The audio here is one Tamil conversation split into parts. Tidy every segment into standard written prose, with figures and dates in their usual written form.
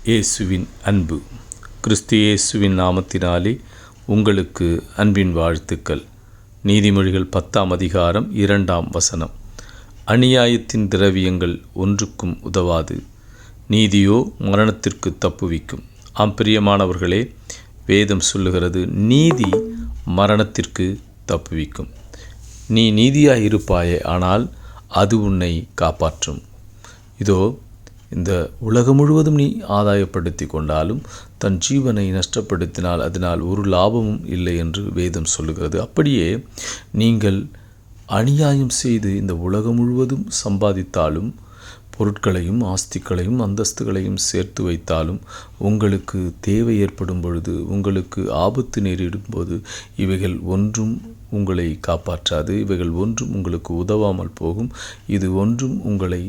இயேசுவின் அன்பு. கிறிஸ்து இயேசுவின் நாமத்தினாலே உங்களுக்கு அன்பின் வாழ்த்துக்கள். நீதிமொழிகள் 10ஆம் அதிகாரம் 2ஆம் வசனம். அநியாயத்தின் திரவியங்கள் ஒன்றுக்கும் உதவாது, நீதியோ மரணத்திற்கு தப்புவிக்கும். பிரியமானவர்களே, வேதம் சொல்லுகிறது, நீதி மரணத்திற்கு தப்புவிக்கும். நீ நீதியாய் இருப்பாயே, ஆனால் அது உன்னை காப்பாற்றும். இதோ இந்த உலகம் முழுவதும் நீ ஆதாயப்படுத்தி கொண்டாலும் தன் ஜீவனை நஷ்டப்படுத்தினால் அதனால் ஒரு லாபமும் இல்லை என்று வேதம் சொல்லுகிறது. அப்படியே நீங்கள் அநியாயம் செய்து இந்த உலகம் முழுவதும் சம்பாதித்தாலும், பொருட்களையும் ஆஸ்திகளையும் அந்தஸ்துகளையும் சேர்த்து வைத்தாலும், உங்களுக்கு தேவை ஏற்படும் பொழுது, உங்களுக்கு ஆபத்து நேரிடும் போது இவைகள் ஒன்றும் உங்களை காப்பாற்றாது, இவைகள் ஒன்றும் உங்களுக்கு உதவாமல் போகும், இது ஒன்றும் உங்களை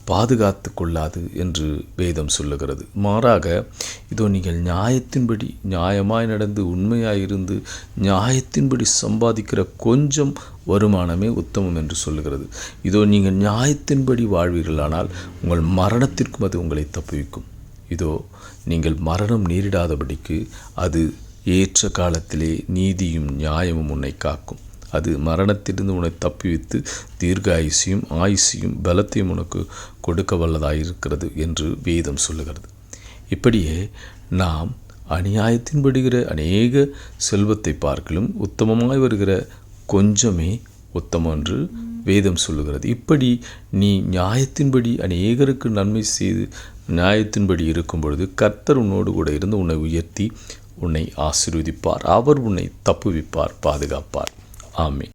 பாதுகாத்து கொள்ளாது என்று வேதம் சொல்லுகிறது. மாறாக இதோ நீங்கள் நியாயத்தின்படி நியாயமாய் நடந்து உண்மையாயிருந்து நியாயத்தின்படி சம்பாதிக்கிற கொஞ்சம் வருமானமே உத்தமம் என்று சொல்லுகிறது. இதோ நீங்கள் நியாயத்தின்படி வாழ்வீர்களானால் உங்கள் மரணத்திற்கும் அது உங்களை தப்புவிக்கும். இதோ நீங்கள் மரணம் நேரிடாதபடிக்கு அது ஏற்ற காலத்திலே நீதியும் நியாயமும் உன்னை காக்கும். அது மரணத்திலிருந்து உன்னை தப்புவித்து தீர்காயுசியும் ஆயுசியும் பலத்தையும் உனக்கு கொடுக்க வல்லதாயிருக்கிறது என்று வேதம் சொல்லுகிறது. இப்படியே நாம் அநியாயத்தின்படுகிற அநேக செல்வத்தை பார்க்கலும் உத்தமமாய் வருகிற கொஞ்சமே உத்தமம் என்று வேதம் சொல்லுகிறது. இப்படி நீ நியாயத்தின்படி அநேகருக்கு நன்மை செய்து நியாயத்தின்படி இருக்கும் பொழுது கர்த்தர் உன்னோடு கூட இருந்து உன்னை உயர்த்தி உன்னை ஆசீர்வதிப்பார். அவர் உன்னை தப்புவிப்பார், பாதுகாப்பார். ஆமென்.